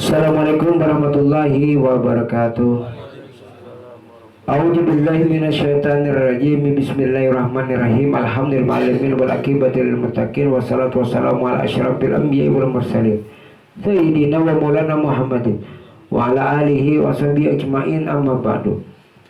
Assalamualaikum warahmatullahi wabarakatuh. A'udzu billahi minasyaitonir rajim. Bismillahirrahmanirrahim. Alhamdulillahirabbil alamin wal aqibatul muttaqin wassalatu wassalamu ala asyrafil anbiya'i wal mursalin sayyidina wa maulana Muhammadin wa ala alihi wa sahbihi ajmain, amma ba'du.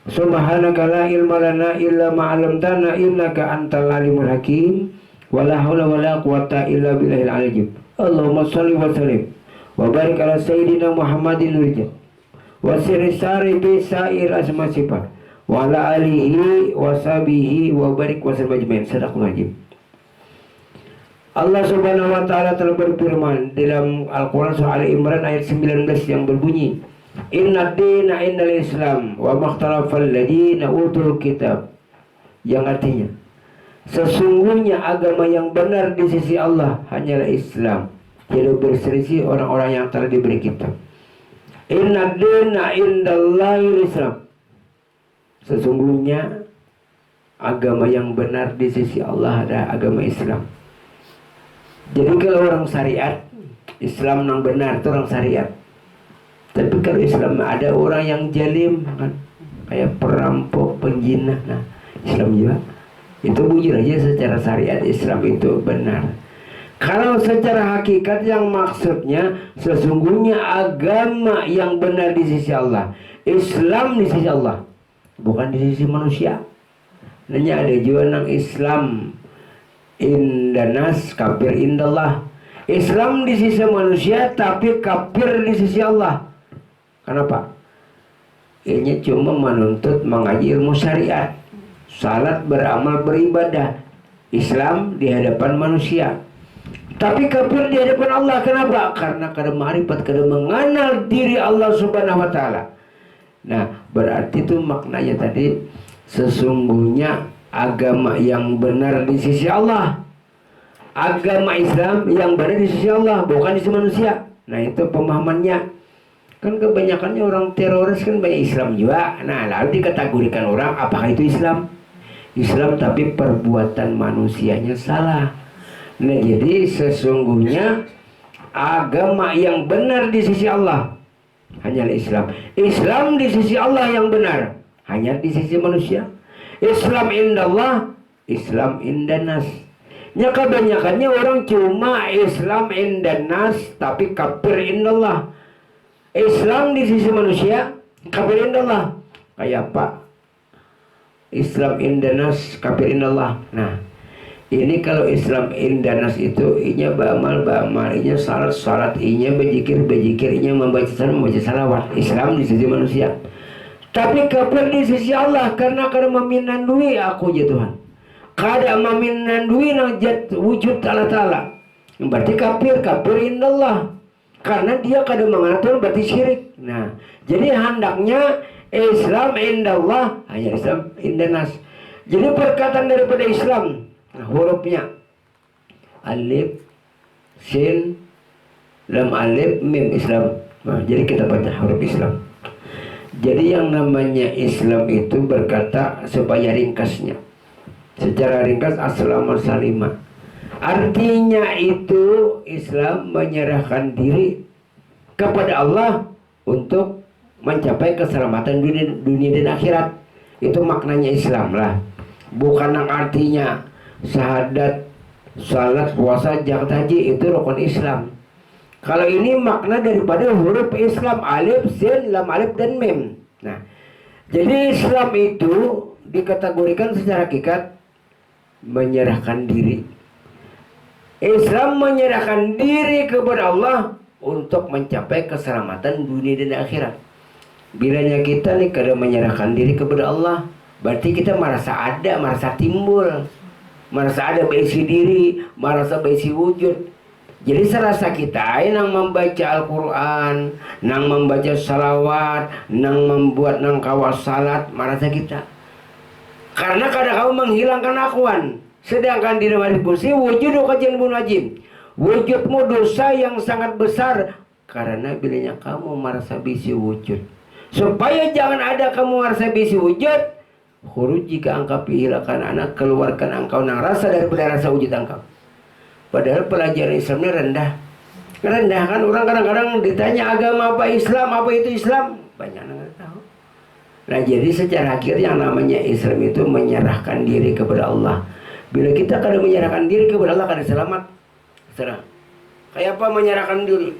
Subhanaka la ilma lana illa ma 'allamtana innaka antal alimul hakim. Wala haula wala quwata illa billahil aliyyil azim. Allahumma shalli wa sallim wa barik ala sayyidina Muhammadin nurja wa sirri sari bi sa'ir asma sifat wa ala alihi wa sahbihi wa barik wa sallim ajmain. Sadaqul azim. Allah Subhanahu wa taala telah berfirman dalam Al-Qur'an surah Ali Imran ayat 19 yang berbunyi, Inna dina innal Islam wa makhtalafal ladina utul kitab, yang artinya sesungguhnya agama yang benar di sisi Allah hanyalah Islam. Jadi berselisih orang-orang yang telah diberi kitab. Inna dina indallahil Islam. Sesungguhnya agama yang benar di sisi Allah adalah agama Islam. Jadi kalau orang syariat, Islam yang benar itu orang syariat. Tapi kalau Islam ada orang yang jalim kan, kayak perampok, penjinah, nah Islam juga itu bujur aja secara syariat Islam itu benar. Kalau secara hakikat yang maksudnya sesungguhnya agama yang benar di sisi Allah, Islam di sisi Allah, bukan di sisi manusia. Nanya ada juga nang Islam indanas kafir indallah. Islam di sisi manusia tapi kafir di sisi Allah. Kenapa? Ini cuma menuntut mengaji ilmu syariat, salat, beramal, beribadah, Islam di hadapan manusia. Tapi kafir di hadapan Allah. Kenapa? Karena kada ma'rifat, kada mengenal diri Allah Subhanahu wa taala. Nah, berarti itu maknanya tadi sesungguhnya agama yang benar di sisi Allah, agama Islam yang benar di sisi Allah, bukan di sisi manusia. Nah, itu pemahamannya. Kan kebanyakannya orang teroris kan banyak Islam juga. Nah, lalu dikategorikan orang apakah itu Islam? Islam tapi perbuatan manusianya salah. Nah, jadi sesungguhnya agama yang benar di sisi Allah hanyalah Islam. Islam di sisi Allah yang benar hanya di sisi manusia. Islam indallah, Islam indanas. Ya kebanyakannya orang cuma Islam indanas tapi kafir indallah. Islam di sisi manusia, kafir indallah. Kayak apa? Islam indanas, kafir indallah. Nah, ini kalau Islam indanas itu inya beramal, inya salat, inya berzikir, inya membaca salawat. Islam di sisi manusia. Tapi kafir di sisi Allah karena meminandui aku ya Tuhan. Kada meminandui najat wujud Allah Ta'ala. Berarti kafir indallah. Karena dia kada mengenal Tuhan berarti syirik. Nah, jadi hendaknya Islam indallah hanya Islam indanas. Jadi perkataan daripada Islam, nah, hurufnya alif, sin, lam, alif, mim, Islam. Nah, jadi kita baca huruf Islam. Jadi yang namanya Islam itu berkata supaya ringkasnya, secara ringkas assalamu salimah. Artinya itu Islam menyerahkan diri kepada Allah untuk mencapai keselamatan dunia dan akhirat. Itu maknanya Islam lah. Bukan yang artinya syahadat, salat, puasa, zakat, haji itu rukun Islam. Kalau ini makna daripada huruf Islam, alif, sin, lam, alif, dan mim. Nah, jadi Islam itu dikategorikan secara hakikat menyerahkan diri. Islam menyerahkan diri kepada Allah untuk mencapai keselamatan dunia dan akhirat. Bilanya kita nih kada menyerahkan diri kepada Allah, berarti kita merasa ada, merasa timbul, merasa ada berisi diri, merasa berisi wujud. Jadi serasa kita nang membaca Al-Quran, nang membaca salawat, nang membuat nang kawas salat, merasa kita. Karena kadang kamu menghilangkan akuan. Sedangkan di dalam kursi wujud kajian munajim. Wujudmu dosa yang sangat besar. Karena bilanya kamu merasa bisi wujud. Supaya jangan ada kamu merasa bisi wujud, khuruj jika engkau hilangkan anak, keluarkan engkau nang rasa daripada rasa wujud engkau. Padahal pelajaran Islamnya rendah. Merendahkan orang, kadang-kadang ditanya agama apa, Islam, apa itu Islam, banyak yang nggak tahu. Nah jadi secara akhir yang namanya Islam itu menyerahkan diri kepada Allah. Bila kita kadang menyerahkan diri kepada Allah, kadang selamat. Serah. Kayak apa menyerahkan diri?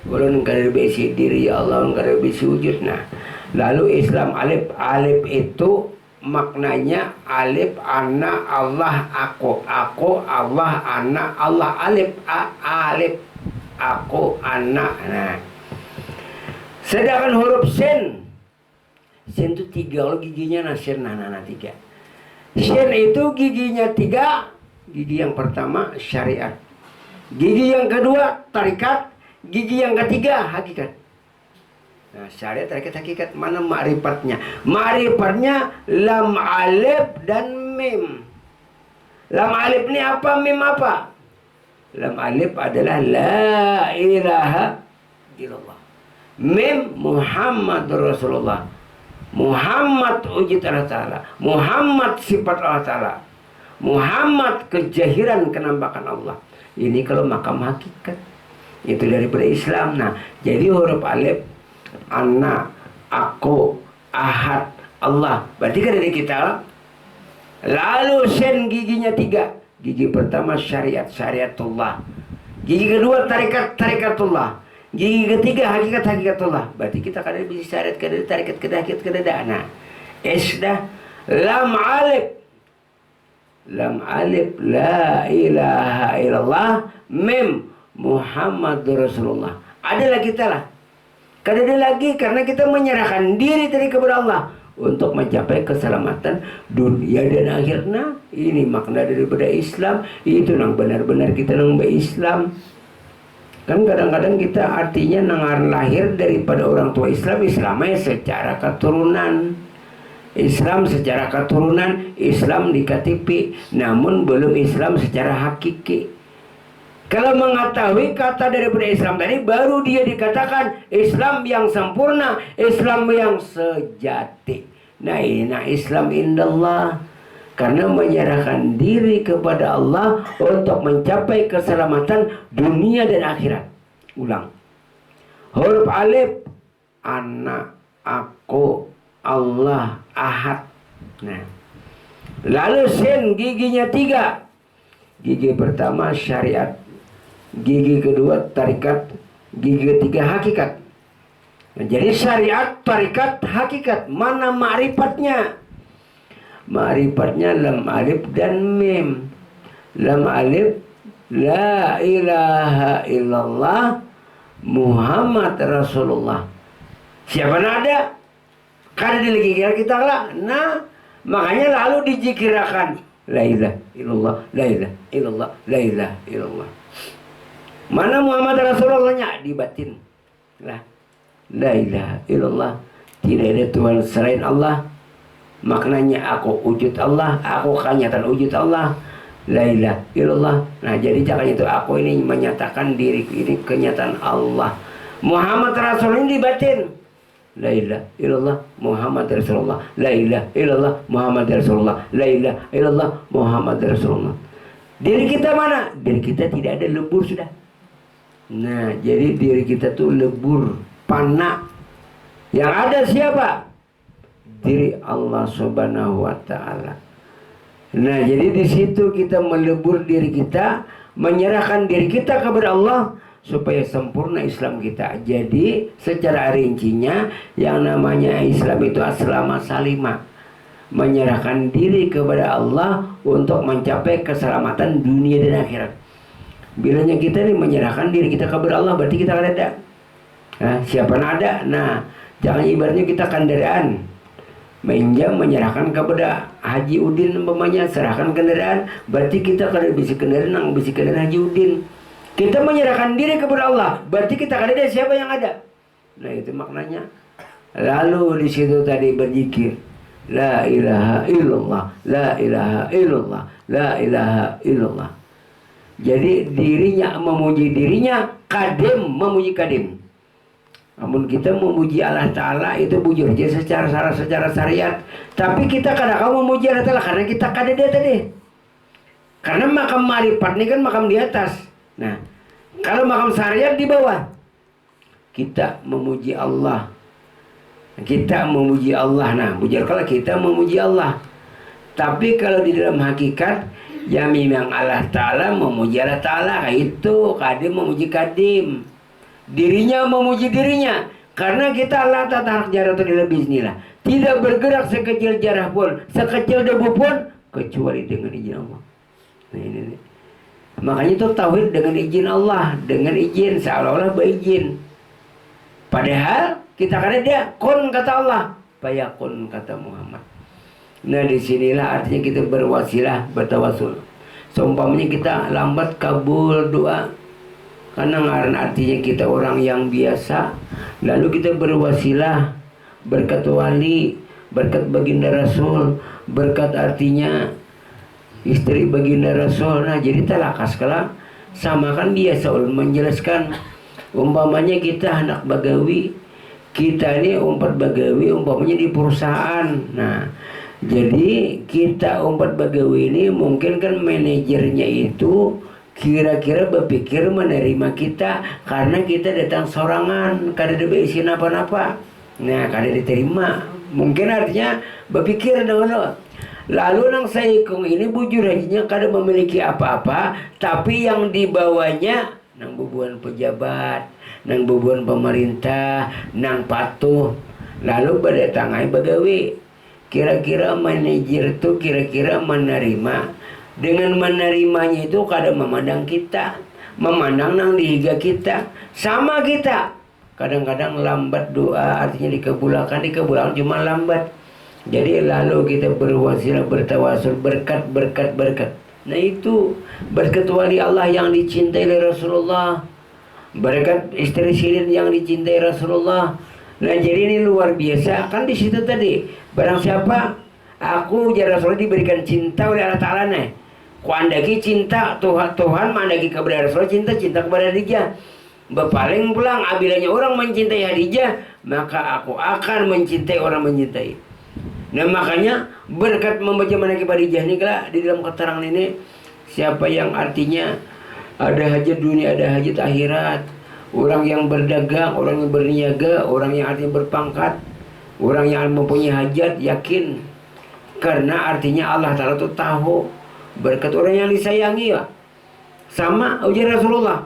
Kalau kada besi diri ya Allah, kada besi wujud. Nah, lalu Islam alif, alif itu maknanya alif ana Allah aku Allah ana Allah, alif alif aku anak. Nah, sedangkan huruf sen itu 3, kalau giginya nasen, nah 3. Sen itu giginya 3. Gigi yang pertama syariat, gigi yang kedua tarikat, gigi yang ketiga hakikat. Nah, syariat, tarikat, hakikat. Mana ma'rifatnya? Ma'rifatnya lam alif dan mim. Lam alif ini apa? Mim apa? Lam alif adalah la ilaha illallah. Mim Muhammad Rasulullah. Muhammad wujud Allah Ta'ala. Muhammad sifat Allah Ta'ala. Muhammad kejahiran kenampakan Allah. Ini kalau makam hakikat. Itu daripada Islam. Nah, jadi huruf alif ana, aku, ahad, Allah. Berarti kan dari kita. Lalu sen giginya 3. Gigi pertama syariat, syariatullah. Gigi kedua tarikat, tarikatullah. Gigi ketiga hakikat, hakikatullah. Berarti kita kadang bisa syariat, kadang tarikat, kadang hakikat, kadang nah. Dah lam alif. Lam alif la ilaha illallah, mim Muhammad Rasulullah. Adalah kita lah. Kada ada lagi, karena kita menyerahkan diri tadi kepada Allah untuk mencapai keselamatan dunia dan akhirnya. Ini makna daripada Islam. Itu nang benar-benar kita nang Islam. Kan kadang-kadang kita artinya nang lahir daripada orang tua Islam, Islamnya secara keturunan. Islam secara keturunan, Islam di KTP, namun belum Islam secara hakiki. Kalau mengetahui kata daripada Islam tadi, baru dia dikatakan Islam yang sempurna, Islam yang sejati. Nah ini Islam indallah, karena menyerahkan diri kepada Allah untuk mencapai keselamatan dunia dan akhirat. Ulang. Huruf alif ana, aku, Allah, ahad. Nah, lalu sen giginya 3. Gigi pertama syariat, gigi kedua tarikat, gigi ketiga hakikat. Nah, jadi syariat, tarikat, hakikat. Mana ma'rifatnya? Ma'rifatnya lam alif dan mim. Lam alif la ilaha illallah Muhammad Rasulullah. Siapa nada? Karena di lagi kira kita lah. Nah, makanya lalu dijikirakan la ilaha illallah, la ilaha illallah, la ilaha illallah. Mana Muhammad Rasulullahnya? Di batin lah. La ilaha illallah, tidak ada Tuhan selain Allah. Maknanya aku wujud Allah, aku kenyataan wujud Allah. La ilaha illallah. Nah, jadi caranya itu aku ini menyatakan diri ini kenyataan Allah. Muhammad Rasul ini di batin. La ilaha illallah Muhammad Rasulullah. La ilaha illallah Muhammad Rasulullah. La ilaha illallah Muhammad Rasulullah. Diri kita mana? Diri kita tidak ada, lebur sudah. Nah, jadi diri kita tuh lebur, pana. Yang ada siapa? Diri Allah Subhanahu wa taala. Nah, jadi di situ kita melebur diri kita, menyerahkan diri kita kepada Allah supaya sempurna Islam kita. Jadi secara rincinya yang namanya Islam itu aslama salima, menyerahkan diri kepada Allah untuk mencapai keselamatan dunia dan akhirat. Bilanya kita ini menyerahkan diri kita kepada Allah, berarti kita akan ada. Nah, siapa nada? Nah, jangan ibaratnya kita kendaraan, minjam menyerahkan kepada Haji Udin umpamanya, serahkan kendaraan, berarti kita kada bisi kendaraan nang bisi kendaraan Haji Udin. Kita menyerahkan diri kepada Allah, berarti kita kada ada, siapa yang ada. Nah, itu maknanya. Lalu di situ tadi berzikir la ilaha illallah, la ilaha illallah, la ilaha illallah. Jadi dirinya memuji dirinya, kadim memuji kadim. Namun kita memuji Allah Ta'ala itu bujur aja secara syariat. Tapi kita kadang-kadang memuji Allah Ta'ala karena kita kada dia tadi. Karena makam marifat ini kan makam di atas. Nah, Kalau makam syariat di bawah, kita memuji Allah. Kita memuji Allah. Nah, kalau kita memuji Allah. Tapi kalau di dalam hakikat, ya memang Allah Ta'ala memuji Allah Ta'ala. Itu kadim memuji kadim. Dirinya memuji dirinya. Karena kita Allah Ta'ala jarah bismillah. Tidak bergerak sekecil jarah pun, sekecil debu pun, kecuali dengan izin Allah. Nah, ini. Makanya itu tauhid dengan izin Allah. Dengan izin, seolah-olah berizin. Padahal kita kata dia kun kata Allah, fayakun kata Muhammad. Nah disinilah artinya kita berwasilah, bertawasul. Seumpamanya kita lambat kabul doa, karena artinya kita orang yang biasa, lalu kita berwasilah, berkat wali, berkat baginda Rasul, berkat artinya istri baginda Rasul. Nah jadi talakas kala sama kan biasa menjelaskan. Umpamanya kita anak bagawi, kita ini umpat bagawi umpamanya di perusahaan. Nah jadi kita umpat bagawi ini mungkin kan manajernya itu kira-kira berpikir menerima kita karena kita datang sorangan, kada ada beisiin apa-apa. Nah kada diterima, mungkin artinya berpikir dahulu. Lalu nang saikung ini bujur aja kada memiliki apa-apa, tapi yang dibawanya nang bubuan pejabat, nang bubuan pemerintah, nang patuh. Lalu berdatangai bagawi. Kira-kira manajer itu kira-kira menerima. Dengan menerimanya itu kadang memandang kita, memandang nang dihiga kita, sama kita. Kadang-kadang lambat doa, artinya dikabulkan cuma lambat. Jadi lalu kita berwasilah, bertawasul, berkat. Nah itu berkat wali Allah yang dicintai oleh Rasulullah, berkat istri Sirin yang dicintai Rasulullah. Nah jadi ini luar biasa kan di situ tadi. Barang siapa aku ya Rasulullah diberikan cinta oleh Allah Ta'ala nih. Kuandaki cinta Tuhan mandaki kepada Rasulullah, cinta kepada Khadijah. Berpaling pulang abilanya orang mencintai Khadijah, maka aku akan mencintai orang mencintai. Nah makanya berkat membaca manakib Khadijah ini kala di dalam keterangan ini, siapa yang artinya ada hajat dunia, ada hajat akhirat, orang yang berdagang, orang yang berniaga, orang yang artinya berpangkat, orang yang mempunyai hajat, yakin. Karena artinya Allah Ta'ala itu tahu berkat orang yang disayangi ya. Sama ujar Rasulullah,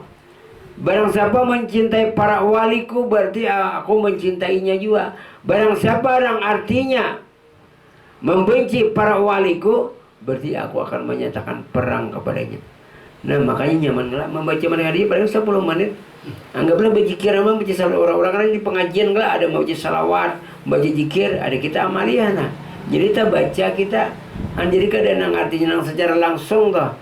barang siapa mencintai para waliku berarti aku mencintainya juga. Barang siapa yang artinya membenci para waliku berarti aku akan menyatakan perang kepadanya. Nah makanya nyamanlah membaca manakib Khadijah paling 10 menit. Anggaplah berzikir, membaca salawat. Orang-orang kan di pengajian lah ada membaca salawat, membaca zikir, ada kita amalia. Nah jadi kita baca kita jadi kadang artinya secara langsung toh.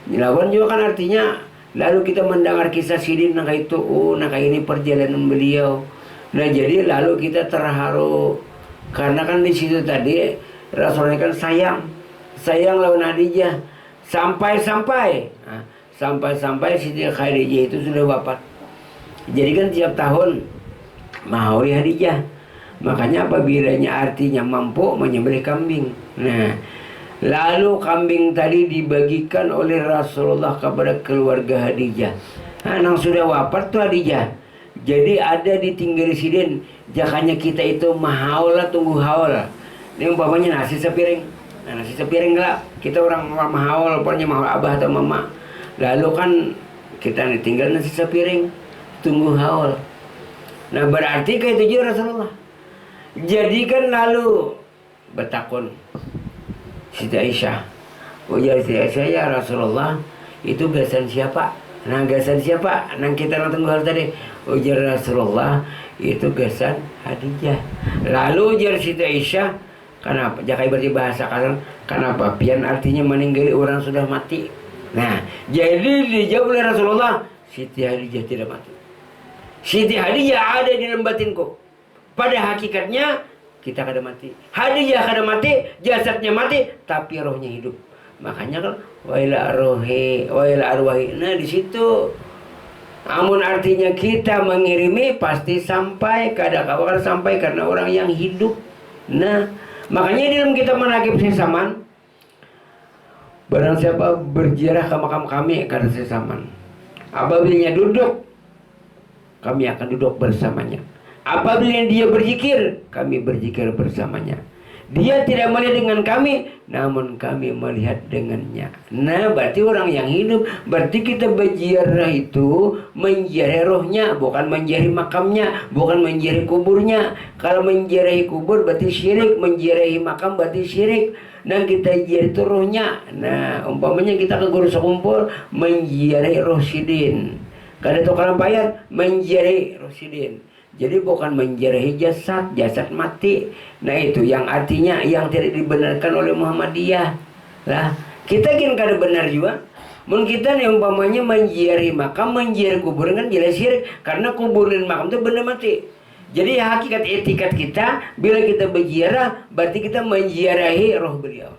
Lawan juga kan artinya lalu kita mendengar kisah Sidin nah itu nah ini perjalanan beliau. Nah jadi lalu kita terharu karena kan di situ tadi Rasulullah kan sayang lawan Khadijah sampai Siti Khadijah itu sudah wafat. Jadi kan tiap tahun mahauri Khadijah. Makanya apabiranya artinya mampu menyembelih kambing. Nah, lalu kambing tadi dibagikan oleh Rasulullah kepada keluarga Khadijah. Nah, nang sudah wafat tuh Khadijah. Jadi ada ditinggal Sidin. Jakanya kita itu mahaul lah, tunggu haul. Ini umpamanya nasi sepiring. Nah, nasi sepiring lah. Kita orang mahaul, pokoknya mahaul abah atau mama. Lalu kan kita tinggal nasi sepiring, tunggu haul. Nah berarti kayak itu juga Rasulullah. Jadi kan lalu bertakun Siti Aisyah. Ujar Siti Aisyah, ya Rasulullah itu gasan siapa? Nah gasan siapa? Nah kita tunggu haul tadi. Ujar Rasulullah itu gasan Khadijah. Lalu ujar Siti Aisyah, kenapa? Jakai berarti bahasa kan? Kenapa? Pian artinya meninggali orang sudah mati. Nah, jadi dijawab oleh Rasulullah, Siti Khadijah tidak mati. Siti Khadijah ada di dalam batinku. Pada hakikatnya kita kada mati. Khadijah kada mati, jasadnya mati, tapi rohnya hidup. Makanya kan waila rohi, waila arwahi. Nah di situ. Namun artinya kita mengirimi pasti sampai, kada kawan sampai karena orang yang hidup. Nah, makanya di dalam kita menakib sesaman, barang siapa berziarah ke makam kami karena sesaman. Apabila duduk, kami akan duduk bersamanya. Apabila dia berzikir, kami berzikir bersamanya. Dia tidak melihat dengan kami, namun kami melihat dengannya. Nah, berarti orang yang hidup, berarti kita berziarah itu menziarahi rohnya, bukan menziarahi makamnya, bukan menziarahi kuburnya. Kalau menziarahi kubur berarti syirik, menziarahi makam berarti syirik. Nah, kita ziarah itu rohnya. Nah, umpamanya kita ke guru sekumpul menziarahi roh sidin. Kada tukang payat menziarahi roh sidin. Jadi bukan menziarahi jasad mati. Nah, itu yang artinya yang tidak dibenarkan oleh Muhammadiyah. Lah, kita kan kada benar juga. Mun kita nih umpamanya menziarahi makam, menziarahi kubur kan jelas syirik, karena kubur dan makam itu benda mati. Jadi hakikat etikat kita bila kita berziarah berarti kita menziarahi roh beliau.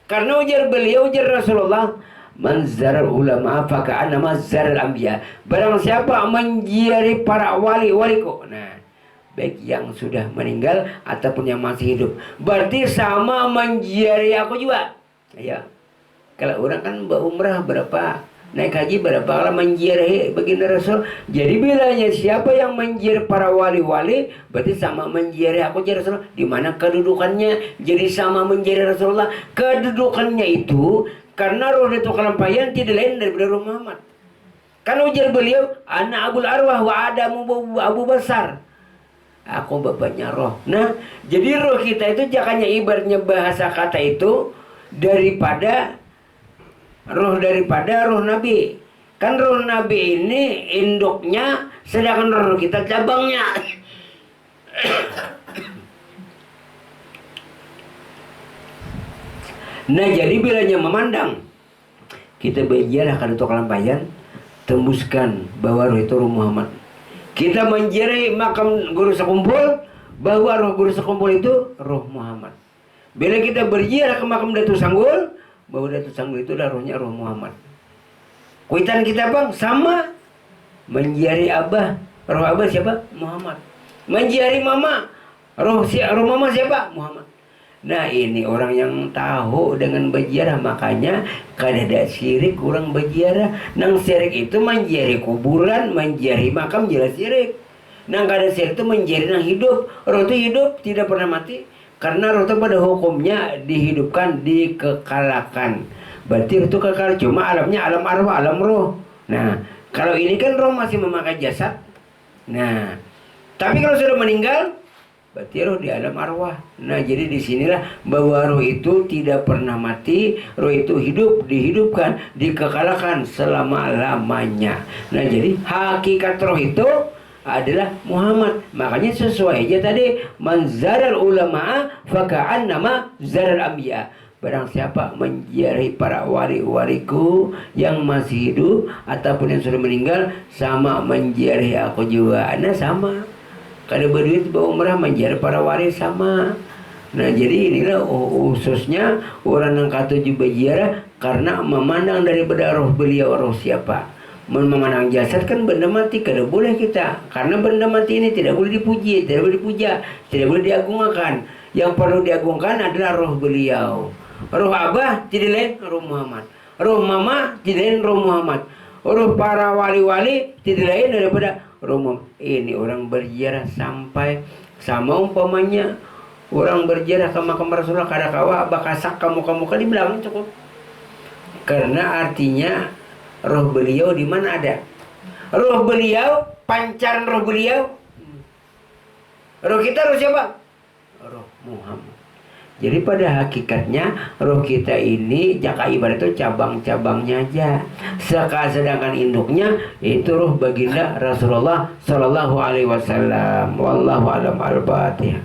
Karena ujar beliau, ujar Rasulullah, manzaral ulama faka'anna manzaral anbiya. Barang siapa menziarahi para wali-waliku, nah, baik yang sudah meninggal ataupun yang masih hidup, berarti sama menziarahi aku juga. Ya, kalau orang kan berumrah berapa, naik haji berapa, kalau menziarahi baginda Rasul. Jadi bilanya siapa yang menziarahi para wali-wali, berarti sama menziarahi aku jadi Rasul. Di mana kedudukannya jadi sama menziarahi Rasulullah? Kedudukannya itu karena roh itu kelampayan tidak lain daripada roh Muhammad. Kan ujar beliau, ana abul arwah wa adamu abu basar. Aku bapaknya roh. Nah, jadi roh kita itu jangannya ibaratnya bahasa kata itu daripada roh Nabi. Kan roh Nabi ini induknya, sedangkan roh kita cabangnya. Nah, jadi bilanya memandang, kita berziarah kada tok lampayan, tembuskan bahwa roh itu roh Muhammad. Kita menziarahi makam guru sekumpul, bahwa roh guru sekumpul itu roh Muhammad. Bila kita berziarah ke makam Datuk Sanggul, bahwa Datuk Sanggul itu adalah rohnya roh Muhammad. Kuitan kita bang sama menziarahi abah, roh abah siapa? Muhammad. Menziarahi mama, roh mama siapa? Muhammad. Nah, ini orang yang tahu dengan berziarah, makanya kada ada syirik orang berziarah. Nang syirik itu menziarahi kuburan, menziarahi makam jelas syirik. Nang kada syirik itu menziarahi nang hidup. Roh itu hidup, tidak pernah mati. Karena roh itu pada hukumnya dihidupkan, dikekalkan. Berarti itu kekal, cuma alamnya alam arwah, alam roh. Nah, kalau ini kan roh masih memakai jasad. Nah, tapi kalau sudah meninggal, berarti roh di alam arwah. Nah, jadi disinilah bahwa roh itu tidak pernah mati, roh itu hidup, dihidupkan, dikekalkan selama-lamanya. Nah, jadi hakikat roh itu adalah Muhammad. Makanya sesuai aja tadi, manzaral ulama faka'annama zaral anbiya. Barang siapa menziarahi para wali-waliku yang masih hidup ataupun yang sudah meninggal, sama menziarahi aku juga. Nah, sama. Kada berduit bawa umrah menziarahi para wali sama. Nah, jadi inilah khususnya orang yang katuju berziarah karena memandang daripada roh beliau, roh siapa. Memandang jasad kan benda mati, kada boleh kita. Karena benda mati ini tidak boleh dipuji, tidak boleh dipuja, tidak boleh diagungkan. Yang perlu diagungkan adalah roh beliau. Roh abah tidak lain roh Muhammad. Roh mama tidak lain roh Muhammad. Roh para wali-wali tidak lain daripada roh Muhammad. Ini orang berziarah sampai sama umpamanya orang berziarah ke makam Rasulullah kada kawa bakasak kamu di belakang cukup. Karena artinya roh beliau di mana ada? Roh beliau, pancaran roh beliau. Roh kita roh siapa? Roh Muhammad. Jadi pada hakikatnya roh kita ini jaka ibarat itu cabang-cabangnya aja. Sedangkan induknya itu roh baginda Rasulullah Sallallahu Alaihi Wasallam. Wallahu a'lam al-Fatihah.